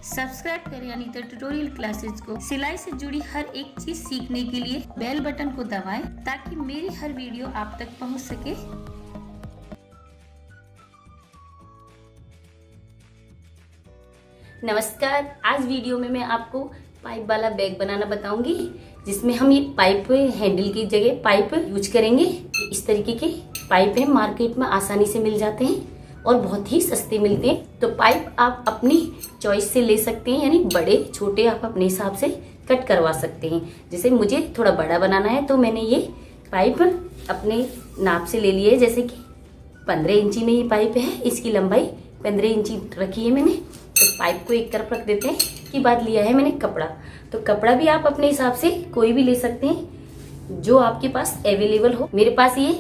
Subscribe करें Anita tutorial classes को। सिलाई से जुड़ी हर एक चीज सीखने के लिए बेल बटन को दबाएं ताकि मेरी हर वीडियो आप तक पहुंच सके। नमस्कार, आज वीडियो में मैं आपको पाइप वाला बैग बनाना बताऊंगी, जिसमें हम ये पाइप हैंडल की जगह पाइप यूज करेंगे। इस तरीके के पाइप है, मार्केट में आसानी से मिल जाते हैं और बहुत ही सस्ते मिलते हैं। तो पाइप आप अपनी चॉइस से ले सकते हैं, यानी बड़े छोटे आप अपने हिसाब से कट करवा सकते हैं। जैसे मुझे थोड़ा बड़ा बनाना है तो मैंने ये पाइप अपने नाप से ले लिया है। जैसे कि 15 इंची में ये पाइप है, इसकी लंबाई 15 इंची रखी है मैंने। तो पाइप को एक तरफ रख देते हैं। इसके बाद लिया है मैंने कपड़ा। तो कपड़ा भी आप अपने हिसाब से कोई भी ले सकते हैं जो आपके पास अवेलेबल हो। मेरे पास ये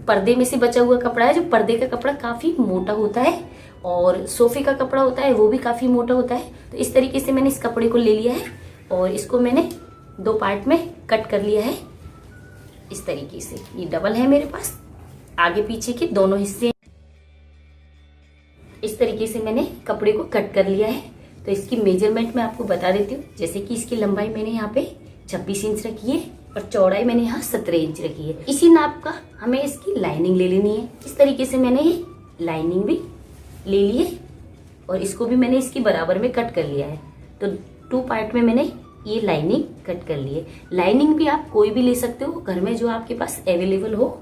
पर्दे में से बचा हुआ कपड़ा है। जो पर्दे का कपड़ा काफी मोटा होता है और सोफे का कपड़ा होता है वो भी काफी मोटा होता है। तो इस तरीके से मैंने इस कपड़े को ले लिया है और इसको मैंने 2 पार्ट में कट कर लिया है। इस तरीके से ये डबल है मेरे पास, आगे पीछे के दोनों हिस्से। इस तरीके से मैंने कपड़े को कट कर लिया है। तो इसकी मेजरमेंट मैं आपको बता देती हूँ। जैसे कि इसकी लंबाई मैंने यहाँ पे 26 इंच रखी है और चौड़ाई मैंने यहाँ 17 इंच रखी है। इसी नाप का हमें इसकी लाइनिंग ले लेनी है। इस तरीके से मैंने ये लाइनिंग भी ले ली है और इसको भी मैंने इसकी बराबर में कट कर लिया है। तो 2 पार्ट में मैंने ये लाइनिंग कट कर ली है। लाइनिंग भी आप कोई भी ले सकते हो, घर में जो आपके पास अवेलेबल हो।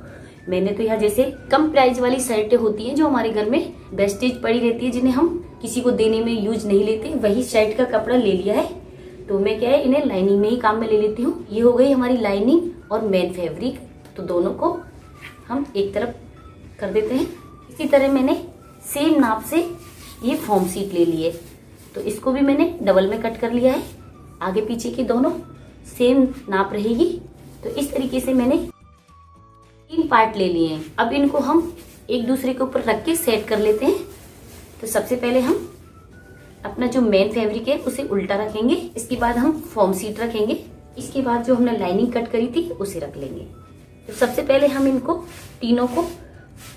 मैंने तो यहाँ जैसे कम प्राइस वाली शर्टें होती हैं जो हमारे घर में वेस्टेज पड़ी रहती है, जिन्हें हम किसी को देने में यूज नहीं लेते, वही शर्ट का कपड़ा ले लिया है। तो मैं क्या है, इन्हें लाइनिंग में ही काम में ले लेती हूँ। ये हो गई हमारी लाइनिंग और मेन फैब्रिक। तो दोनों को हम एक तरफ कर देते हैं। इसी तरह मैंने सेम नाप से ये फॉर्म शीट ले ली है। तो इसको भी मैंने डबल में कट कर लिया है। आगे पीछे की दोनों सेम नाप रहेगी। तो इस तरीके से मैंने 3 पार्ट ले लिए हैं। अब इनको हम एक दूसरे के ऊपर रख के सेट कर लेते हैं। तो सबसे पहले हम अपना जो मेन फैब्रिक है उसे उल्टा रखेंगे। इसके बाद हम फॉर्म शीट रखेंगे। इसके बाद जो हमने लाइनिंग कट करी थी उसे रख लेंगे। तो सबसे पहले हम इनको तीनों को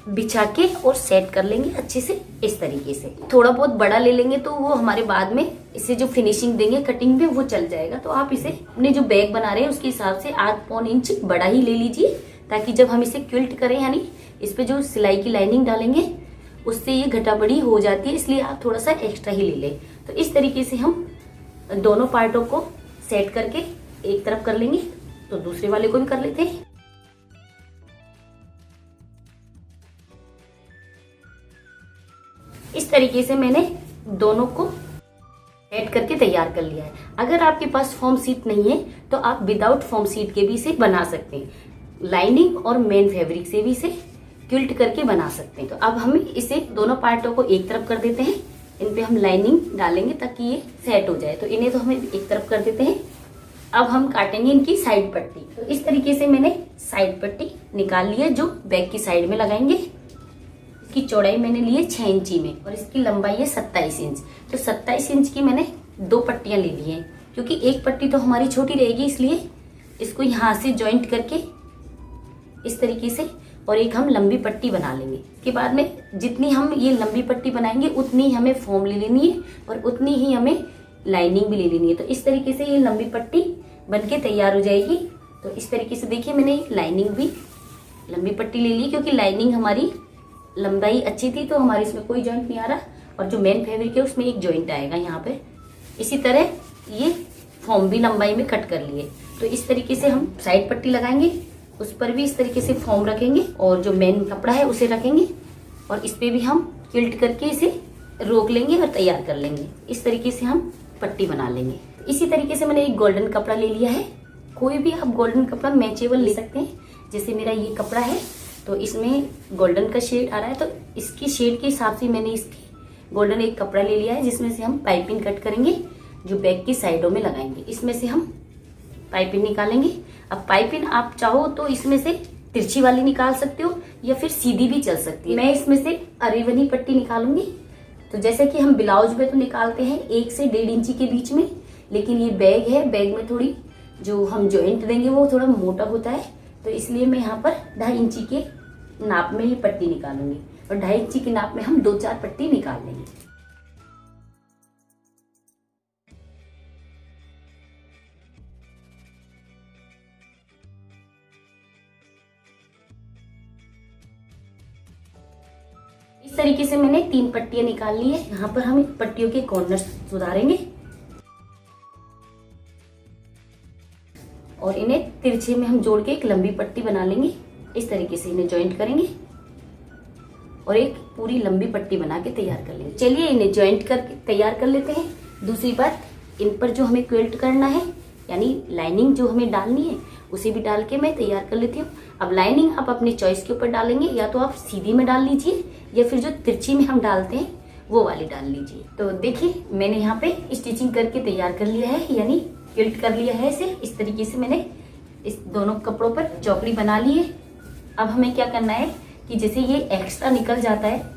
बिछा के और सेट कर लेंगे अच्छे से। इस तरीके से थोड़ा बहुत बड़ा ले लेंगे तो वो हमारे बाद में इसे जो फिनिशिंग देंगे कटिंग में वो चल जाएगा। तो आप इसे अपने जो बैग बना रहे हैं उसके हिसाब से 8 इंच बड़ा ही ले लीजिए, ताकि जब हम इसे क्विल्ट करें, यानी इस पे जो सिलाई की लाइनिंग डालेंगे उससे ये घटा बढ़ी हो जाती है, इसलिए आप थोड़ा सा एक्स्ट्रा ही ले लें। तो इस तरीके से हम दोनों पार्टों को सेट करके एक तरफ कर लेंगे। तो दूसरे वाले को भी कर लेते हैं। इस तरीके से मैंने दोनों को सेट करके तैयार कर लिया है। अगर आपके पास फॉर्म शीट नहीं है तो आप विदाउट फॉर्म शीट के भी इसे बना सकते हैं। लाइनिंग और मेन फैब्रिक से भी इसे क्विल्ट करके बना सकते हैं। तो अब हम इसे दोनों पार्टों को एक तरफ कर देते हैं। इन पे हम लाइनिंग डालेंगे ताकि ये सेट हो जाए। तो इन्हें तो हमें एक तरफ कर देते हैं। अब हम काटेंगे इनकी साइड पट्टी। तो इस तरीके से मैंने साइड पट्टी निकाल ली है जो बैक की साइड में लगाएंगे। इसकी चौड़ाई मैंने ली है 6 इंची में और इसकी लंबाई है 27 इंच। तो 27 इंच की मैंने 2 पट्टियां ले ली हैं, क्योंकि एक पट्टी तो हमारी छोटी रहेगी, इसलिए इसको यहाँ से ज्वाइंट करके इस तरीके से और एक हम लंबी पट्टी बना लेंगे। इसके बाद में जितनी हम ये लंबी पट्टी बनाएंगे उतनी ही हमें फॉर्म ले लेनी है और उतनी ही हमें लाइनिंग भी ले लेनी है। तो इस तरीके से ये लंबी पट्टी बनके तैयार हो जाएगी। तो इस तरीके से देखिए मैंने लाइनिंग भी लंबी पट्टी ले ली, क्योंकि लाइनिंग हमारी लंबाई अच्छी थी तो हमारे इसमें कोई जॉइंट नहीं आ रहा, और जो मेन फैब्रिक है उसमें एक जॉइंट आएगा यहाँ पे। इसी तरह ये फॉर्म भी लंबाई में कट कर लिए। तो इस तरीके से हम साइड पट्टी लगाएंगे, उस पर भी इस तरीके से फॉर्म रखेंगे और जो मेन कपड़ा है उसे रखेंगे और इस पे भी हम क्विल्ट करके इसे रोक लेंगे और तैयार कर लेंगे। इस तरीके से हम पट्टी बना लेंगे। इसी तरीके से मैंने एक गोल्डन कपड़ा ले लिया है। कोई भी आप गोल्डन कपड़ा मैचेबल ले सकते हैं। जैसे मेरा ये कपड़ा है तो इसमें गोल्डन का शेड आ रहा है, तो इसकी शेड के हिसाब से मैंने इसकी गोल्डन एक कपड़ा ले लिया है, जिसमें से हम पाइपिंग कट करेंगे जो बैक की साइडों में लगाएंगे। इसमें से हम पाइपिंग निकालेंगे। अब पाइपिंग आप चाहो तो इसमें से तिरछी वाली निकाल सकते हो या फिर सीधी भी चल सकती है। मैं इसमें से अरेवनी पट्टी निकालूंगी। तो जैसे कि हम ब्लाउज में तो निकालते हैं 1 से 1.5 इंची के बीच में, लेकिन ये बैग है, बैग में थोड़ी जो हम जॉइंट देंगे वो थोड़ा मोटा होता है, तो इसलिए मैं यहाँ पर 2.5 इंची के नाप में ही पट्टी निकालूंगी और 2.5 इंची के नाप में हम 2-4 पट्टी निकाल लेंगे। इस तरीके से मैंने 3 पट्टियां निकाल ली है। यहाँ पर हम पट्टियों के कॉर्नर सुधारेंगे और इन्हें तिरछे में हम जोड़ के एक लंबी पट्टी बना लेंगे। इस तरीके से इन्हें जॉइंट करेंगे और एक पूरी लंबी पट्टी बना के तैयार कर लेंगे। चलिए इन्हें जॉइंट करके तैयार कर लेते हैं। दूसरी बात, इन पर जो हमें क्विल्ट करना है यानी लाइनिंग जो हमें डालनी है उसे भी डाल के मैं तैयार कर लेती हूँ। अब लाइनिंग आप अपने चॉइस के ऊपर डालेंगे, या तो आप सीधी में डाल लीजिए या फिर जो तिरछी में हम डालते हैं वो वाली डाल लीजिए। तो देखिए मैंने यहाँ पे स्टिचिंग करके तैयार कर लिया है, यानी क्विल्ट कर लिया है इसे। इस तरीके से मैंने इस दोनों कपड़ों पर चौकड़ी बना ली है। अब हमें क्या करना है कि जैसे ये एक्स्ट्रा निकल जाता है,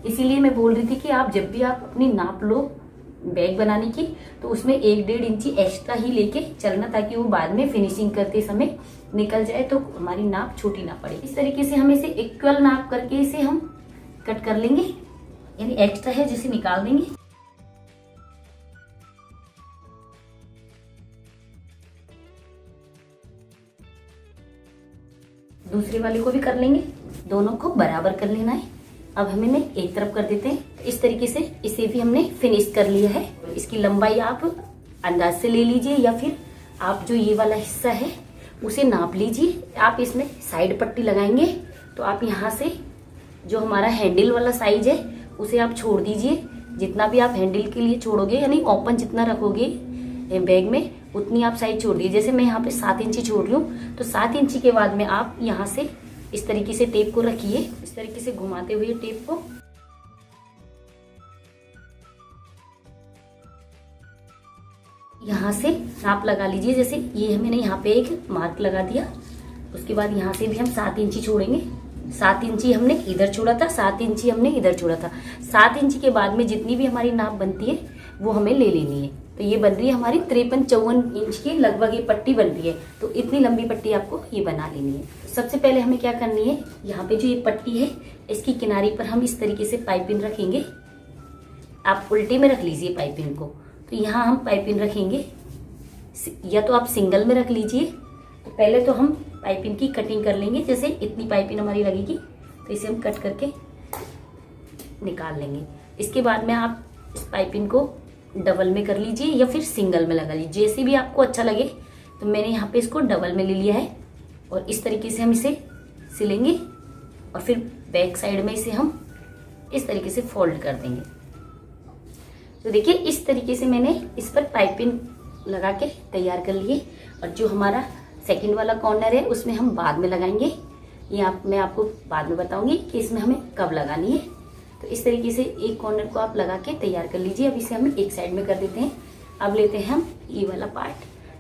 इसीलिए मैं बोल रही थी कि आप जब भी आप अपनी नाप लो बैग बनाने की तो उसमें 1-1.5 इंची एक्स्ट्रा ही लेके चलना, ताकि वो बाद में फिनिशिंग करते समय निकल जाए तो हमारी नाप छोटी ना पड़े। इस तरीके से हम इसे इक्वल नाप करके इसे हम कट कर लेंगे, यानी एक्स्ट्रा है जिसे निकाल देंगे। दूसरे वाले को भी कर लेंगे, दोनों को बराबर कर लेना है। अब हम इन्हें एक तरफ कर देते हैं। इस तरीके से इसे भी हमने फिनिश कर लिया है। इसकी लंबाई आप अंदाज से ले लीजिए या फिर आप जो ये वाला हिस्सा है उसे नाप लीजिए। आप इसमें साइड पट्टी लगाएंगे तो आप यहाँ से जो हमारा हैंडल वाला साइज है उसे आप छोड़ दीजिए। जितना भी आप हैंडल के लिए छोड़ोगे यानी ओपन जितना रखोगे बैग में उतनी आप साइज छोड़ दीजिए। जैसे मैं यहाँ पे 7 इंची छोड़ रही हूँ तो 7 इंची के बाद में आप यहाँ से इस तरीके से टेप को रखिए, इस तरीके से घुमाते हुए टेप को। यहाँ से नाप लगा लीजिए। जैसे ये मैंने यहाँ पे एक मार्क लगा दिया, उसके बाद यहाँ से भी हम 7 इंची छोड़ेंगे। 7 इंची हमने इधर छोड़ा था, 7 इंची हमने इधर छोड़ा था। 7 इंची के बाद में जितनी भी हमारी नाप बनती है वो हमें ले लेनी है। तो ये बन रही है हमारी 53-54 इंच की लगभग ये पट्टी बन रही है। तो इतनी लंबी पट्टी आपको ये बना लेनी है। सबसे पहले हमें क्या करनी है, यहाँ पे जो ये पट्टी है इसकी किनारी पर हम इस तरीके से पाइपिंग रखेंगे। आप उल्टे में रख लीजिए पाइपिंग को। तो यहाँ हम पाइपिंग रखेंगे, या तो आप सिंगल में रख लीजिए। तो पहले तो हम पाइपिंग की कटिंग कर लेंगे। जैसे इतनी पाइपिंग हमारी लगेगी तो इसे हम कट करके निकाल लेंगे। इसके बाद में आप इस पाइपिंग को डबल में कर लीजिए या फिर सिंगल में लगा लीजिए, जैसे भी आपको अच्छा लगे। तो मैंने यहाँ पे इसको डबल में ले लिया है और इस तरीके से हम इसे सिलेंगे और फिर बैक साइड में इसे हम इस तरीके से फोल्ड कर देंगे। तो देखिए इस तरीके से मैंने इस पर पाइपिंग लगा के तैयार कर लिए। और जो हमारा सेकंड वाला कॉर्नर है उसमें हम बाद में लगाएंगे। ये मैं आपको बाद में बताऊंगी कि इसमें हमें कब लगानी है। तो इस तरीके से एक कॉर्नर को आप लगा के तैयार कर लीजिए। अब इसे हम एक साइड में कर देते हैं। अब लेते हैं हम ये वाला पार्ट,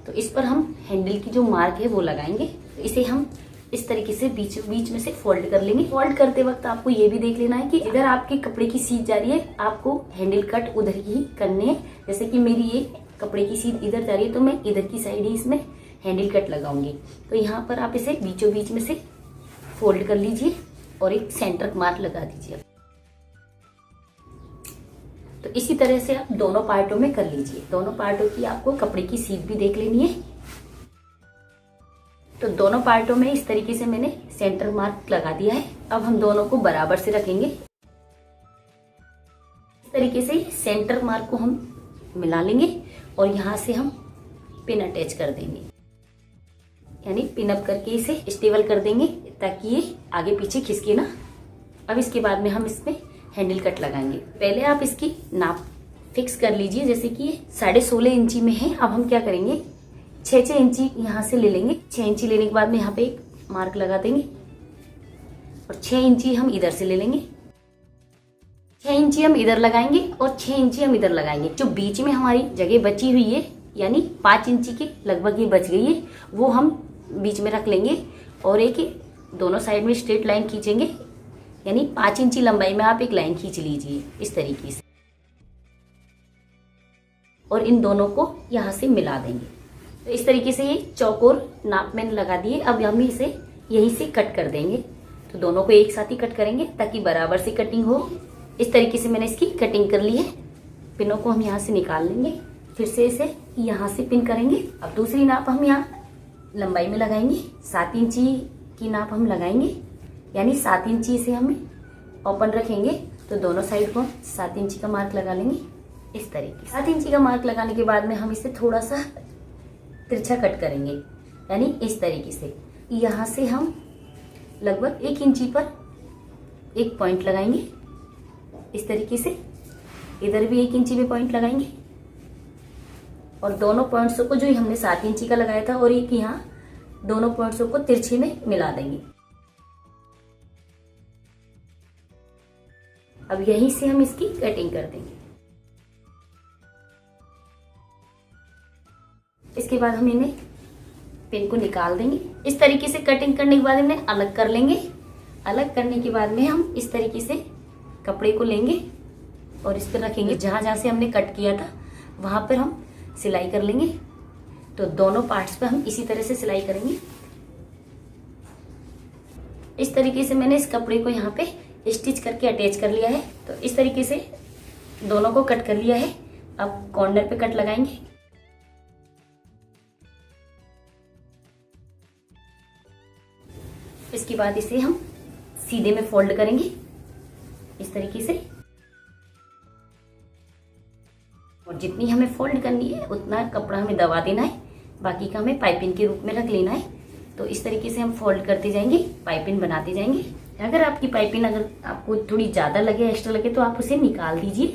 तो इस पर हम हैंडल की जो मार्क है वो लगाएंगे। तो इसे हम इस तरीके से बीच में से फोल्ड कर लेंगे। फोल्ड करते वक्त आपको ये भी देख लेना है कि इधर आपके कपड़े की सीध जा रही है, आपको हैंडल कट उधर ही करने हैं। जैसे कि मेरी ये कपड़े की सीध इधर जा रही है तो मैं इधर की साइड ही इसमें हैंडल कट लगाऊंगी। तो यहाँ पर आप इसे बीचों बीच में से फोल्ड कर लीजिए और एक सेंटर मार्क लगा दीजिए। तो इसी तरह से आप दोनों पार्टों में कर लीजिए। दोनों पार्टों की आपको कपड़े की सीध भी देख लेनी है। तो दोनों पार्टों में इस तरीके से मैंने सेंटर मार्क लगा दिया है। अब हम दोनों को बराबर से रखेंगे। इस तरीके से सेंटर मार्क को हम मिला लेंगे और यहाँ से हम पिन अटैच कर देंगे, यानी पिन अप करके इसे स्टेबल कर देंगे ताकि ये आगे पीछे खिसके ना। अब इसके बाद में हम इसमें हैंडल कट लगाएंगे। पहले आप इसकी नाप फिक्स कर लीजिए। जैसे कि ये 16.5 इंची में है। अब हम क्या करेंगे, 6 इंची यहाँ से ले लेंगे। 6 इंची लेने के बाद में यहाँ पे एक मार्क लगा देंगे और 6 इंची हम इधर से ले लेंगे। 6 इंची हम इधर लगाएंगे और 6 इंची हम इधर लगाएंगे। जो बीच में हमारी जगह बची हुई है यानी 5 इंची के लगभग ये बच गई है, वो हम बीच में रख लेंगे और एक दोनों साइड में स्ट्रेट लाइन खींचेंगे। यानी 5 इंची लंबाई में आप एक लाइन खींच लीजिए इस तरीके से और इन दोनों को यहाँ से मिला देंगे। तो इस तरीके से ये चौकोर नाप मैंने लगा दिए। अब हम इसे यहीं से कट कर देंगे। तो दोनों को एक साथ ही कट करेंगे ताकि बराबर से कटिंग हो। इस तरीके से मैंने इसकी कटिंग कर ली है। पिनों को हम यहाँ से निकाल लेंगे, फिर से इसे यहाँ से पिन करेंगे। अब दूसरी नाप हम यहाँ लंबाई में लगाएंगे। 7 इंची की नाप हम लगाएंगे, यानी 7 इंची से हम ओपन रखेंगे तो दोनों साइड को 7 इंची का मार्क लगा लेंगे इस तरीके से। 7 इंची का मार्क लगाने के बाद में हम इसे थोड़ा सा तिरछा कट करेंगे, यानी इस तरीके से। यहाँ से हम लगभग 1 इंची पर एक पॉइंट लगाएंगे इस तरीके से। इधर भी 1 इंची पे पॉइंट लगाएंगे और दोनों पॉइंट्स को जो हमने 7 इंची का लगाया था और एक यहाँ, दोनों पॉइंट्स को तिरछे में मिला देंगे। अब यहीं से हम इसकी कटिंग कर देंगे। इसके बाद हम इन्हें पिन को निकाल देंगे। इस तरीके से कटिंग करने के बाद इन्हें अलग कर लेंगे। अलग करने के बाद में हम इस तरीके से कपड़े को लेंगे और इस पर रखेंगे। जहां जहां से हमने कट किया था वहां पर हम सिलाई कर लेंगे। तो दोनों पार्ट्स पे हम इसी तरह से सिलाई करेंगे। इस तरीके से मैंने इस कपड़े को यहाँ पे स्टिच करके अटैच कर लिया है। तो इस तरीके से दोनों को कट कर लिया है। अब कॉर्नर पे कट लगाएंगे। इसके बाद इसे हम सीधे में फोल्ड करेंगे इस तरीके से, और जितनी हमें फोल्ड करनी है उतना कपड़ा हमें दबा देना है, बाकी का हमें पाइपिंग के रूप में रख लेना है। तो इस तरीके से हम फोल्ड करते जाएंगे, पाइपिंग बनाते जाएंगे। अगर आपकी पाइपिंग अगर आपको थोड़ी ज्यादा लगे, एक्स्ट्रा लगे, तो आप उसे निकाल दीजिए।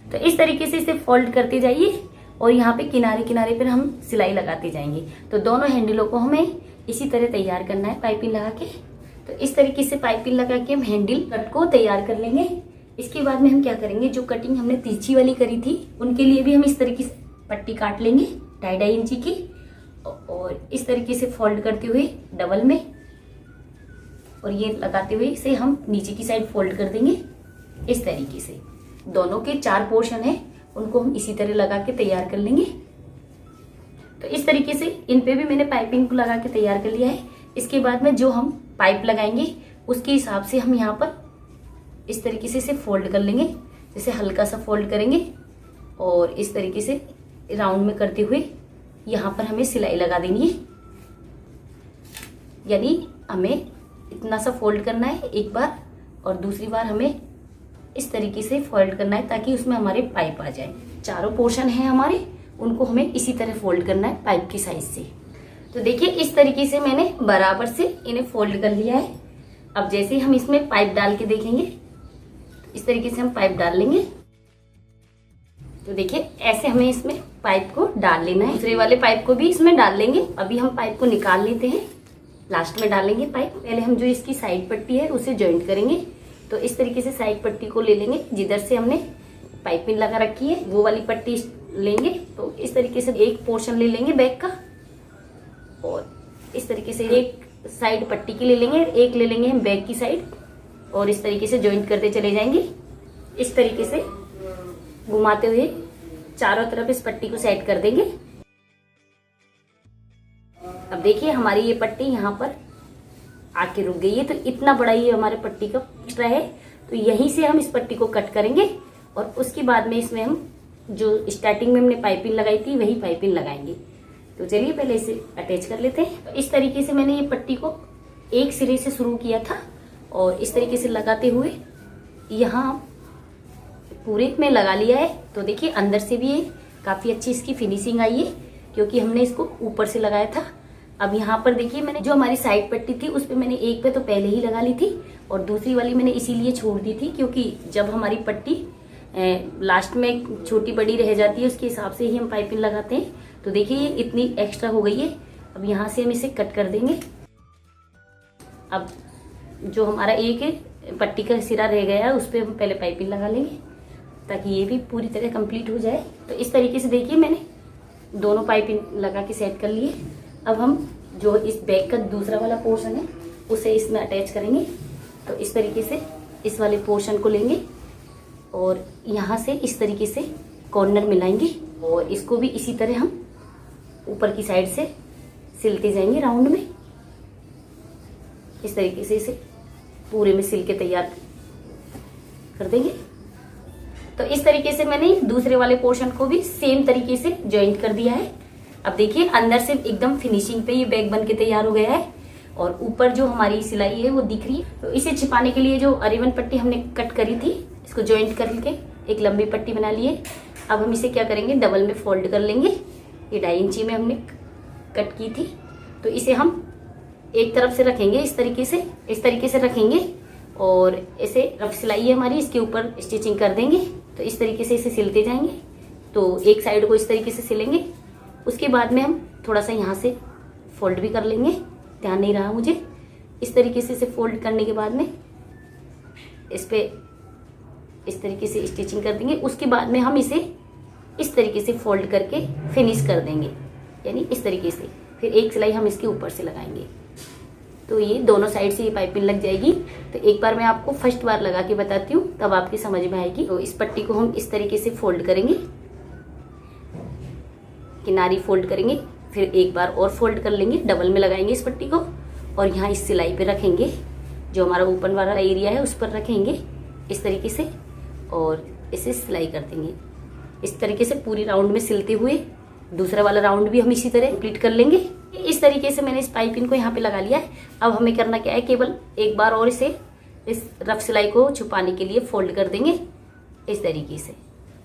तो इस तरीके से इसे फोल्ड करते जाइए और यहाँ पे किनारे किनारे पर हम सिलाई लगाते जाएंगे। तो दोनों हैंडलों को हमें इसी तरह तैयार करना है पाइपिंग लगा के। तो इस तरीके से पाइपिंग लगा के हम हैंडल कट को तैयार कर लेंगे। इसके बाद में हम क्या करेंगे, जो कटिंग हमने तिरछी वाली करी थी उनके लिए भी हम इस तरीके से पट्टी काट लेंगे 2.5 इंची की, और इस तरीके से फोल्ड करते हुए डबल में, और ये लगाते हुए इसे हम नीचे की साइड फोल्ड कर देंगे इस तरीके से। दोनों के 4 पोर्शन है, उनको हम इसी तरह लगा के तैयार कर लेंगे। तो इस तरीके से इन पे भी मैंने पाइपिंग को लगा के तैयार कर लिया है। इसके बाद में जो हम पाइप लगाएंगे उसके हिसाब से हम यहाँ पर इस तरीके से इसे फोल्ड कर लेंगे। जैसे हल्का सा फोल्ड करेंगे और इस तरीके से राउंड में करते हुए यहाँ पर हमें सिलाई लगा देनी है। यानी हमें इतना सा फोल्ड करना है एक बार, और दूसरी बार हमें इस तरीके से फोल्ड करना है ताकि उसमें हमारे पाइप आ जाए। 4 पोर्शन है हमारे, उनको हमें इसी तरह फोल्ड करना है पाइप की साइज से। तो देखिए इस तरीके से मैंने बराबर से इन्हें फोल्ड कर लिया है। अब जैसे हम इसमें पाइप डाल के देखेंगे, इस तरीके से हम पाइप डाल लेंगे। तो देखिए ऐसे हमें इसमें पाइप को डाल लेना है। दूसरे वाले पाइप को भी इसमें डाल लेंगे। अभी हम पाइप को निकाल लेते हैं, लास्ट में डालेंगे पाइप। पहले हम जो इसकी साइड पट्टी है उसे ज्वाइंट करेंगे। तो इस तरीके से साइड पट्टी को ले लेंगे, जिधर से हमने पाइपिंग लगा रखी है वो वाली पट्टी लेंगे। तो इस तरीके से एक पोर्शन ले लेंगे बैक का, और इस तरीके से एक साइड पट्टी की ले लेंगे, एक ले लेंगे हम बैक की साइड, और इस तरीके से ज्वाइंट करते चले जाएंगे। इस तरीके से घुमाते हुए चारों तरफ इस पट्टी को सेट कर देंगे। अब देखिए हमारी ये पट्टी यहाँ पर आके रुक गई है। तो इतना बड़ा ये हमारे पट्टी का एक्स्ट्रा है, तो यहीं से हम इस पट्टी को कट करेंगे और उसके बाद में इसमें हम जो स्टार्टिंग में हमने पाइपिंग लगाई थी वही पाइपिंग लगाएंगे। तो चलिए पहले इसे अटैच कर लेते हैं। तो इस तरीके से मैंने ये पट्टी को एक सिरे से शुरू किया था और इस तरीके से लगाते हुए यहाँ पूरे में लगा लिया है। तो देखिए अंदर से भी ये काफी अच्छी इसकी फिनिशिंग आई है, क्योंकि हमने इसको ऊपर से लगाया था। अब यहाँ पर देखिए मैंने जो हमारी साइड पट्टी थी उस पे मैंने एक पे तो पहले ही लगा ली थी, और दूसरी वाली मैंने इसीलिए छोड़ दी थी क्योंकि जब हमारी पट्टी लास्ट में छोटी बड़ी रह जाती है उसके हिसाब से ही हम पाइपिंग लगाते हैं। तो देखिए ये इतनी एक्स्ट्रा हो गई है। अब यहाँ से हम इसे कट कर देंगे। अब जो हमारा एक पट्टी का सिरा रह गया है उस पर हम पहले पाइपिंग लगा लेंगे ताकि ये भी पूरी तरह कंप्लीट हो जाए। तो इस तरीके से देखिए मैंने दोनों पाइपिंग लगा के सेट कर लिए। अब हम जो इस बैक का दूसरा वाला पोर्शन है उसे इसमें अटैच करेंगे। तो इस तरीके से इस वाले पोर्शन को लेंगे और यहाँ से इस तरीके से कॉर्नर मिलाएंगे, और इसको भी इसी तरह हम ऊपर की साइड से सिलते जाएंगे राउंड में। इस तरीके से इसे पूरे में सिल के तैयार कर देंगे। तो इस तरीके से मैंने दूसरे वाले पोर्शन को भी सेम तरीके से ज्वाइंट कर दिया है। अब देखिए अंदर से एकदम फिनिशिंग पे ये बैग बन के तैयार हो गया है, और ऊपर जो हमारी सिलाई है वो दिख रही है। तो इसे छिपाने के लिए जो अरेवन पट्टी हमने कट करी थी, इसको ज्वाइंट करके एक लंबी पट्टी बना ली है। अब हम इसे क्या करेंगे, डबल में फोल्ड कर लेंगे। ये 2.5 इंची में हमने कट की थी, तो इसे हम एक तरफ से रखेंगे, इस तरीके से रखेंगे और इसे रफ सिलाई है हमारी, इसके ऊपर स्टिचिंग कर देंगे। तो इस तरीके से इसे सिलते जाएंगे। तो एक साइड को इस तरीके से सिलेंगे, उसके बाद में हम थोड़ा सा यहाँ से फोल्ड भी कर लेंगे, ध्यान नहीं रहा मुझे। इस तरीके से इसे फोल्ड करने के बाद में इस पे इस तरीके से स्टिचिंग कर देंगे। उसके बाद में हम इसे इस तरीके से फोल्ड करके फिनिश कर देंगे, यानी इस तरीके से। फिर एक सिलाई हम इसके ऊपर से लगाएंगे, तो ये दोनों साइड से ये पाइपिंग लग जाएगी। तो एक बार मैं आपको फर्स्ट बार लगा के बताती हूँ, तब आपकी समझ में आएगी। तो इस पट्टी को हम इस तरीके से फोल्ड करेंगे, किनारी फोल्ड करेंगे, फिर एक बार और फोल्ड कर लेंगे, डबल में लगाएंगे इस पट्टी को और यहाँ इस सिलाई पे रखेंगे, जो हमारा ऊपर वाला एरिया है उस पर रखेंगे इस तरीके से और इसे सिलाई कर देंगे। इस तरीके से पूरी राउंड में सिलते हुए दूसरा वाला राउंड भी हम इसी तरह कंप्लीट कर लेंगे। इस तरीके से मैंने इस पाइपिंग को यहाँ पे लगा लिया है। अब हमें करना क्या है, केवल एक बार और इसे इस रफ सिलाई को छुपाने के लिए फोल्ड कर देंगे इस तरीके से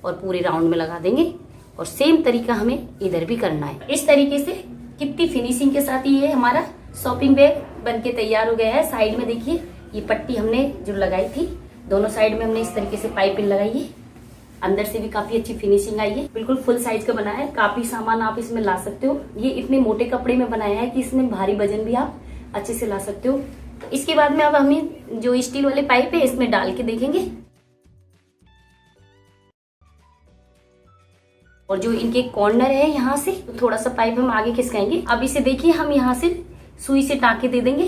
और पूरे राउंड में लगा देंगे। और सेम तरीका हमें इधर भी करना है। इस तरीके से कितनी फिनिशिंग के साथ ये हमारा शॉपिंग बैग बनके तैयार हो गया है। साइड में देखिए, ये पट्टी हमने जो लगाई थी, दोनों साइड में हमने इस तरीके से पाइपिंग लगाई है। अंदर से भी काफी अच्छी फिनिशिंग आई है, बिल्कुल फुल साइज का बना है। काफी सामान आप इसमें ला सकते हो। ये इतने मोटे कपड़े में बनाया है कि इसमें भारी वजन भी आप अच्छे से ला सकते हो। तो इसके बाद में अब हमें जो स्टील वाले पाइप है इसमें डाल के देखेंगे और जो इनके कॉर्नर है यहाँ से तो थोड़ा सा पाइप हम आगे खिसकाएंगे। अब इसे देखिए, हम यहाँ से सुई से टाँके दे देंगे,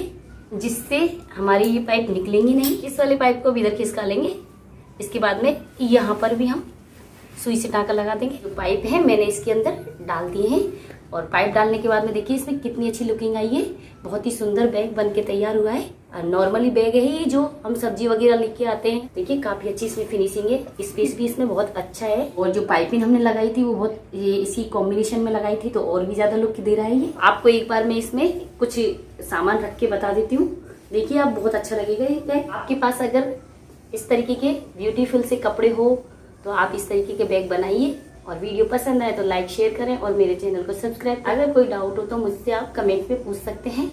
जिससे हमारी ये पाइप निकलेंगी नहीं। इस वाले पाइप को भी इधर खिसका लेंगे। इसके बाद में यहाँ पर भी हम सुई से टाँका लगा देंगे। जो पाइप है मैंने इसके अंदर डाल दिए हैं और पाइप डालने के बाद में देखिए इसमें कितनी अच्छी लुकिंग आई है। बहुत ही सुंदर बैग बन के तैयार हुआ है। नॉर्मली बैग है ये, जो हम सब्जी वगैरह लेके आते हैं। देखिए काफी अच्छी इसमें फिनिशिंग है, स्पेस भी इसमें बहुत अच्छा है। और जो पाइपिंग हमने लगाई थी वो बहुत इसी कॉम्बिनेशन में लगाई थी, तो और भी ज्यादा लुक दे रहा है ये। आपको एक बार मैं इसमें कुछ सामान रख के बता देती हूँ। देखिए आप, बहुत अच्छा लगेगा ये बैग। आपके पास अगर इस तरीके के ब्यूटीफुल से कपड़े हो तो आप इस तरीके के बैग बनाइए। और वीडियो पसंद आए तो लाइक शेयर करें और मेरे चैनल को सब्सक्राइब। अगर कोई डाउट हो तो मुझसे आप कमेंट में पूछ सकते हैं।